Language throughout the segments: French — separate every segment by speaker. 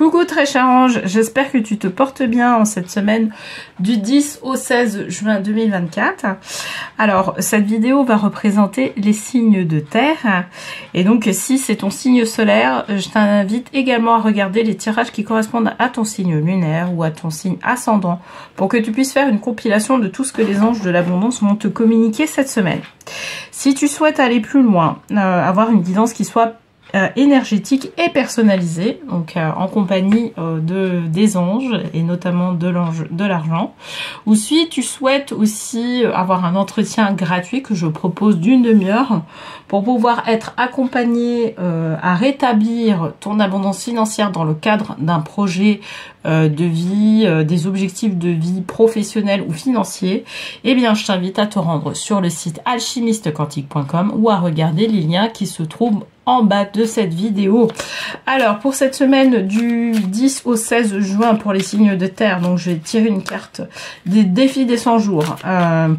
Speaker 1: Coucou très cher ange, j'espère que tu te portes bien en cette semaine du 10 au 16 juin 2024. Alors, cette vidéo va représenter les signes de terre. Et donc, si c'est ton signe solaire, je t'invite également à regarder les tirages qui correspondent à ton signe lunaire ou à ton signe ascendant pour que tu puisses faire une compilation de tout ce que les anges de l'abondance vont te communiquer cette semaine. Si tu souhaites aller plus loin, avoir une guidance qui soit énergétique et personnalisée, donc en compagnie des anges et notamment de l'argent. Ou si tu souhaites aussi avoir un entretien gratuit que je propose d'une demi-heure pour pouvoir être accompagné à rétablir ton abondance financière dans le cadre d'un projet de vie, des objectifs de vie professionnels ou financiers, eh bien je t'invite à te rendre sur le site alchimistequantique.com ou à regarder les liens qui se trouvent en bas de cette vidéo. Alors pour cette semaine du 10 au 16 juin pour les signes de terre, donc je vais tirer une carte des défis des 100 jours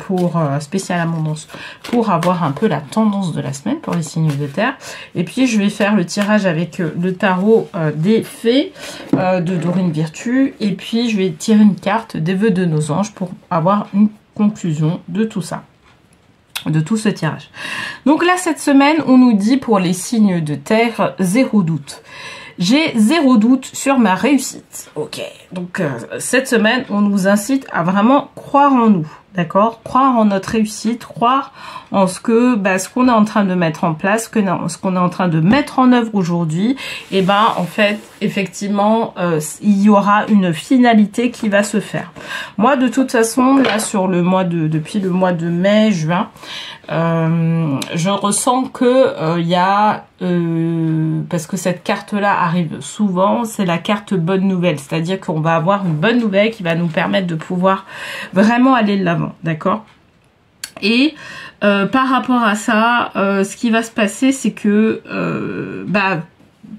Speaker 1: pour spécial abondance, pour avoir un peu la tendance de la semaine pour les signes de terre. Et puis je vais faire le tirage avec le tarot des fées de Dorine Virtue, et puis je vais tirer une carte des vœux de nos anges pour avoir une conclusion de tout ça, de tout ce tirage. Donc là, cette semaine, on nous dit pour les signes de terre, 0 doute. J'ai 0 doute sur ma réussite. Ok, donc cette semaine, on nous incite à vraiment croire en nous, d'accord? Croire en notre réussite, croire en ce qu'on est en train de mettre en place, ce qu'on est en train de mettre en œuvre aujourd'hui. Et ben, en fait, effectivement, il y aura une finalité qui va se faire. Moi, de toute façon, là, sur le mois depuis le mois de mai, juin, je ressens que il y a parce que cette carte-là arrive souvent, c'est la carte bonne nouvelle, c'est-à-dire qu'on va avoir une bonne nouvelle qui va nous permettre de pouvoir vraiment aller de l'avant, d'accord? Et par rapport à ça, ce qui va se passer, c'est que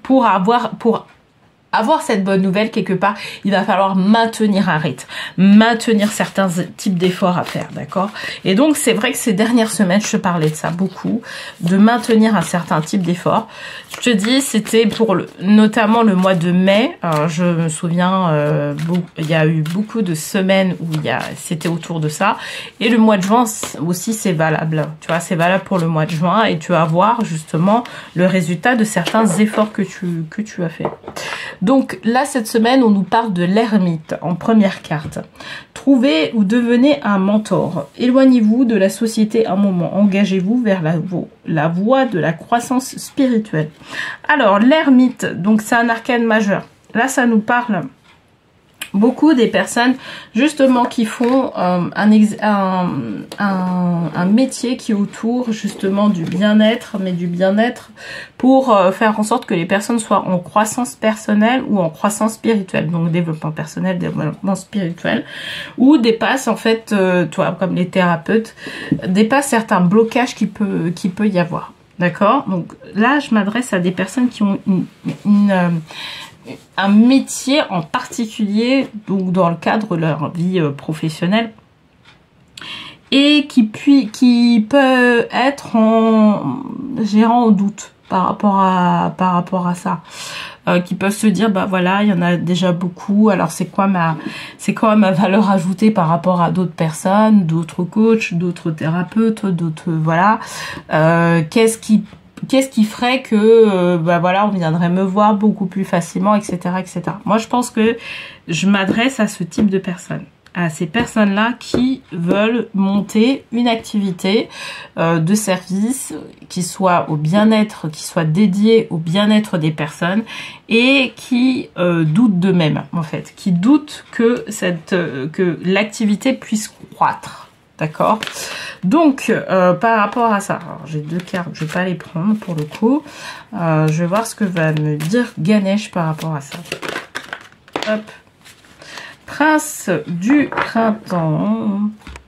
Speaker 1: pour avoir cette bonne nouvelle quelque part, il va falloir maintenir un rythme, maintenir certains types d'efforts à faire, d'accord? Et donc c'est vrai que ces dernières semaines, je te parlais de ça beaucoup, de maintenir un certain type d'effort. Je te dis, c'était pour notamment le mois de mai. Je me souviens, il y a eu beaucoup de semaines où c'était autour de ça. Et le mois de juin aussi, c'est valable. Tu vois, c'est valable pour le mois de juin et tu vas voir justement le résultat de certains efforts que tu as fait. Donc là, cette semaine, on nous parle de l'ermite en première carte. Trouvez ou devenez un mentor. Éloignez-vous de la société un moment. Engagez-vous vers la voie de la croissance spirituelle. Alors, l'ermite, donc c'est un arcane majeur. Là, ça nous parle beaucoup des personnes justement qui font un métier qui est autour justement du bien-être, mais du bien-être pour faire en sorte que les personnes soient en croissance personnelle ou en croissance spirituelle, donc développement personnel, développement spirituel, ou dépasse en fait, toi comme les thérapeutes, dépasse certains blocages qui peut y avoir, d'accord? Donc là, je m'adresse à des personnes qui ont un métier en particulier, donc dans le cadre de leur vie professionnelle, et qui peut être en gérant au doute par rapport à ça, qui peuvent se dire bah voilà, il y en a déjà beaucoup, alors c'est quoi ma valeur ajoutée par rapport à d'autres personnes, d'autres coachs, d'autres thérapeutes, d'autres voilà, qu'est-ce qui ferait que voilà, on viendrait me voir beaucoup plus facilement, etc., etc. Moi, je pense que je m'adresse à ce type de personnes, à ces personnes-là qui veulent monter une activité de service qui soit au bien-être, qui soit dédiée au bien-être des personnes et qui doutent d'eux-mêmes, en fait, qui doutent que l'activité puisse croître. D'accord? Donc, par rapport à ça, j'ai 2 cartes, je vais pas les prendre pour le coup. Je vais voir ce que va me dire Ganesh par rapport à ça. Hop. Prince du printemps.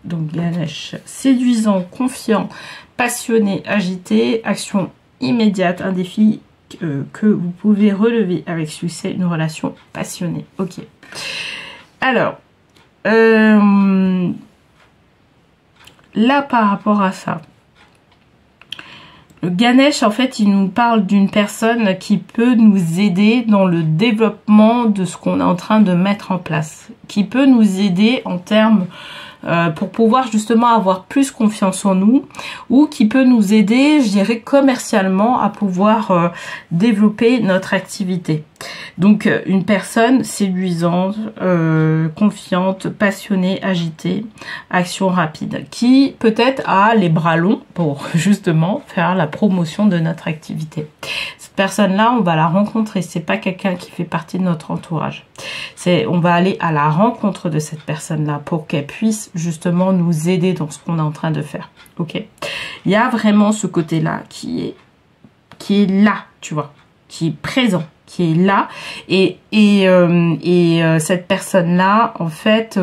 Speaker 1: Donc Ganesh, séduisant, confiant, passionné, agité, action immédiate, un défi que vous pouvez relever avec succès, une relation passionnée. Ok. Alors, là, par rapport à ça, Ganesh, en fait, il nous parle d'une personne qui peut nous aider dans le développement de ce qu'on est en train de mettre en place, qui peut nous aider en termes pour pouvoir justement avoir plus confiance en nous, ou qui peut nous aider, je dirais, commercialement à pouvoir développer notre activité. Donc une personne séduisante, confiante, passionnée, agitée, action rapide, qui peut-être a les bras longs pour justement faire la promotion de notre activité. Cette personne-là, on va la rencontrer, c'est pas quelqu'un qui fait partie de notre entourage. On va aller à la rencontre de cette personne-là pour qu'elle puisse justement nous aider dans ce qu'on est en train de faire. Ok. Il y a vraiment ce côté-là qui est là, tu vois, qui est présent, qui est là, et cette personne-là, en fait,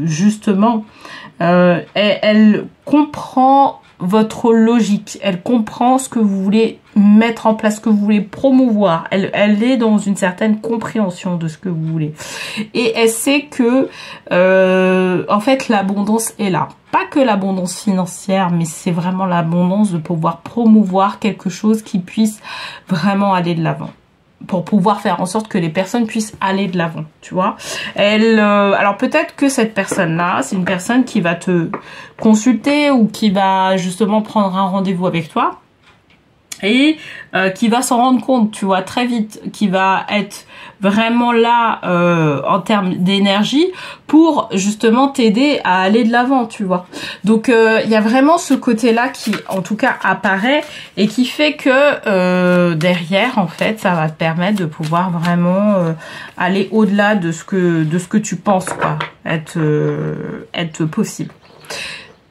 Speaker 1: justement, elle comprend votre logique, elle comprend ce que vous voulez mettre en place, ce que vous voulez promouvoir, elle est dans une certaine compréhension de ce que vous voulez, et elle sait que en fait l'abondance est là, pas que l'abondance financière, mais c'est vraiment l'abondance de pouvoir promouvoir quelque chose qui puisse vraiment aller de l'avant, pour pouvoir faire en sorte que les personnes puissent aller de l'avant, tu vois. Alors peut-être que cette personne-là, c'est une personne qui va te consulter ou qui va justement prendre un rendez-vous avec toi et qui va s'en rendre compte, tu vois, très vite, qui va être vraiment là en termes d'énergie pour justement t'aider à aller de l'avant, tu vois. Donc il y a vraiment ce côté-là qui, en tout cas, apparaît et qui fait que derrière, en fait, ça va te permettre de pouvoir vraiment aller au-delà de ce que tu penses, quoi, être possible.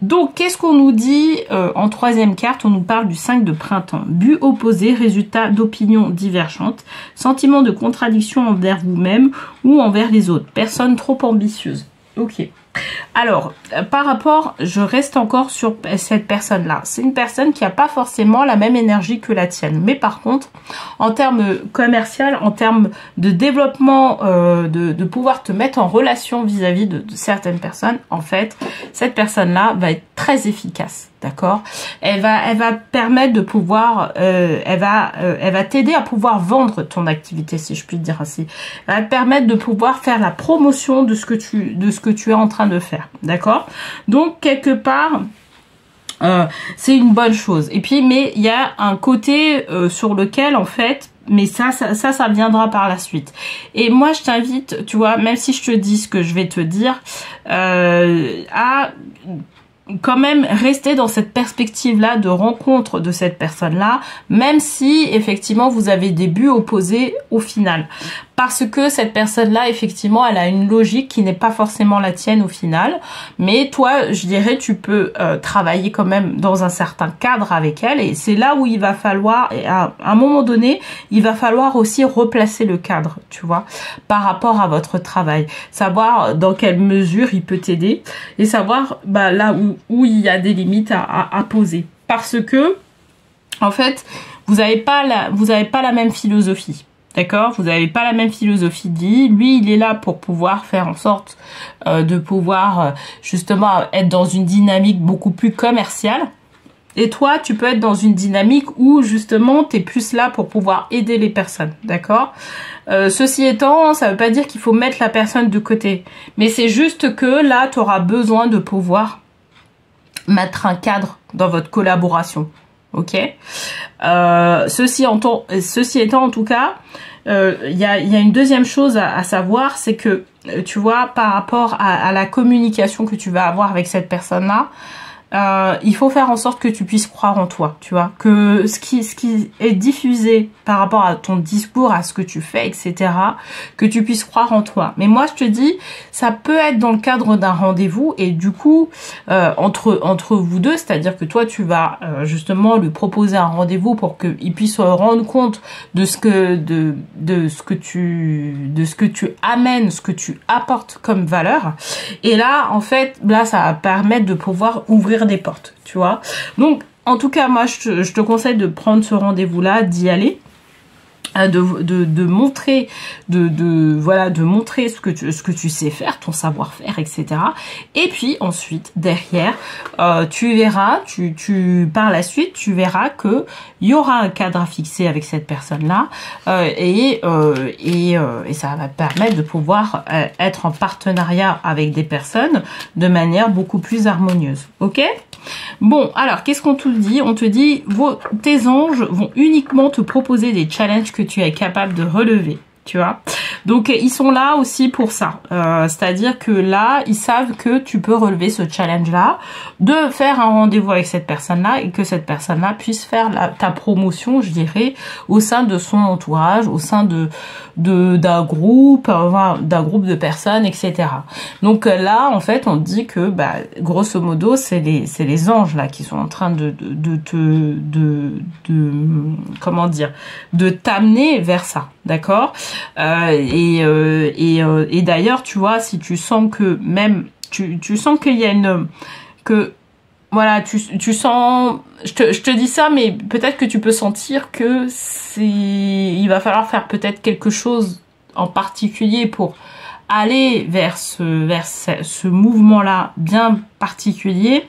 Speaker 1: Donc, qu'est-ce qu'on nous dit en troisième carte? On nous parle du 5 de printemps. But opposé, résultat d'opinions divergentes, sentiment de contradiction envers vous-même ou envers les autres. Personne trop ambitieuse. Ok. Alors, par rapport, je reste encore sur cette personne-là. C'est une personne qui n'a pas forcément la même énergie que la tienne. Mais par contre, en termes commerciaux, en termes de développement, de pouvoir te mettre en relation vis-à-vis de certaines personnes, en fait, cette personne-là va être très efficace. D'accord? Elle va permettre de pouvoir, elle va t'aider à pouvoir vendre ton activité, si je puis dire ainsi. Elle va te permettre de pouvoir faire la promotion de ce que tu es en train de faire. D'accord? Donc, quelque part, c'est une bonne chose. Et puis, mais il y a un côté sur lequel, en fait, mais ça viendra par la suite. Et moi, je t'invite, tu vois, même si je te dis ce que je vais te dire, à quand même rester dans cette perspective-là de rencontre de cette personne-là, même si effectivement vous avez des buts opposés au final. Parce que cette personne-là, effectivement, elle a une logique qui n'est pas forcément la tienne au final. Mais toi, je dirais, tu peux travailler quand même dans un certain cadre avec elle. Et c'est là où il va falloir, à un moment donné, il va falloir aussi replacer le cadre, tu vois, par rapport à votre travail. Savoir dans quelle mesure il peut t'aider et savoir là où il y a des limites à poser. Parce que, en fait, vous n'avez pas la même philosophie. D'accord? Vous n'avez pas la même philosophie de vie. Lui, il est là pour pouvoir faire en sorte de pouvoir justement être dans une dynamique beaucoup plus commerciale. Et toi, tu peux être dans une dynamique où justement, tu es plus là pour pouvoir aider les personnes. D'accord? Ceci étant, ça ne veut pas dire qu'il faut mettre la personne de côté. Mais c'est juste que là, tu auras besoin de pouvoir mettre un cadre dans votre collaboration. Ok, ceci étant, en tout cas, il y a une deuxième chose à savoir, c'est que, tu vois, par rapport à la communication que tu vas avoir avec cette personne-là, il faut faire en sorte que tu puisses croire en toi, tu vois, que ce qui est diffusé par rapport à ton discours, à ce que tu fais, etc., que tu puisses croire en toi. Mais moi, je te dis, ça peut être dans le cadre d'un rendez-vous et du coup, entre vous deux, c'est-à-dire que toi, tu vas justement lui proposer un rendez-vous pour qu'il puisse se rendre compte de ce que tu amènes, ce que tu apportes comme valeur. Et là, en fait, là, ça va permettre de pouvoir ouvrir des portes, tu vois. Donc, en tout cas, moi, je te conseille de prendre ce rendez-vous-là, d'y aller. de montrer voilà, de montrer ce que tu sais faire, ton savoir-faire, etc. Et puis ensuite derrière tu verras, par la suite tu verras que il y aura un cadre à fixer avec cette personne là et ça va permettre de pouvoir être en partenariat avec des personnes de manière beaucoup plus harmonieuse. Ok? Bon, alors, qu'est-ce qu'on te dit? On te dit, tes anges vont uniquement te proposer des challenges que tu es capable de relever, tu vois. Donc, ils sont là aussi pour ça. C'est-à-dire que là, ils savent que tu peux relever ce challenge-là, de faire un rendez-vous avec cette personne-là et que cette personne-là puisse faire ta promotion, je dirais, au sein de son entourage, au sein d'un groupe de personnes, etc. Donc là, en fait, on dit que, bah, grosso modo, c'est les anges là qui sont en train de comment dire, de t'amener vers ça, d'accord. Et d'ailleurs, tu vois, si tu sens que même tu sens qu'il y a voilà, tu sens, je te dis ça, mais peut-être que tu peux sentir que il va falloir faire peut-être quelque chose en particulier pour aller vers ce mouvement-là bien particulier.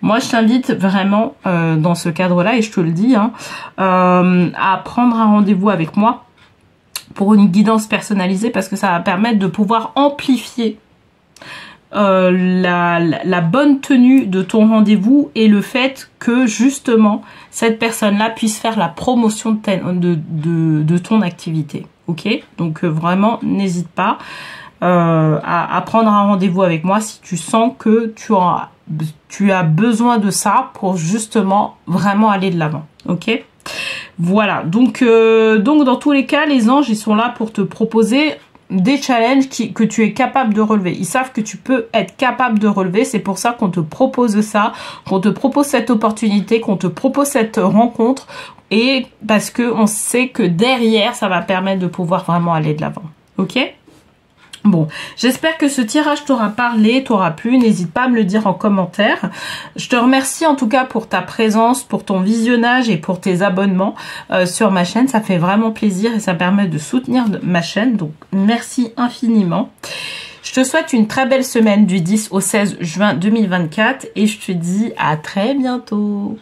Speaker 1: Moi, je t'invite vraiment dans ce cadre-là, et je te le dis, hein, à prendre un rendez-vous avec moi pour une guidance personnalisée, parce que ça va permettre de pouvoir amplifier la bonne tenue de ton rendez-vous et le fait que justement cette personne-là puisse faire la promotion de ton activité. Ok? Donc vraiment, n'hésite pas à prendre un rendez-vous avec moi si tu sens que tu as besoin de ça pour justement vraiment aller de l'avant. Ok? Voilà, donc dans tous les cas, les anges, ils sont là pour te proposer des challenges que tu es capable de relever. Ils savent que tu peux être capable de relever. C'est pour ça qu'on te propose ça, qu'on te propose cette opportunité, qu'on te propose cette rencontre. Et parce que on sait que derrière, ça va permettre de pouvoir vraiment aller de l'avant. Ok ? Bon, j'espère que ce tirage t'aura parlé, t'aura plu. N'hésite pas à me le dire en commentaire. Je te remercie en tout cas pour ta présence, pour ton visionnage et pour tes abonnements sur ma chaîne. Ça fait vraiment plaisir et ça permet de soutenir ma chaîne. Donc, merci infiniment. Je te souhaite une très belle semaine du 10 au 16 juin 2024 et je te dis à très bientôt.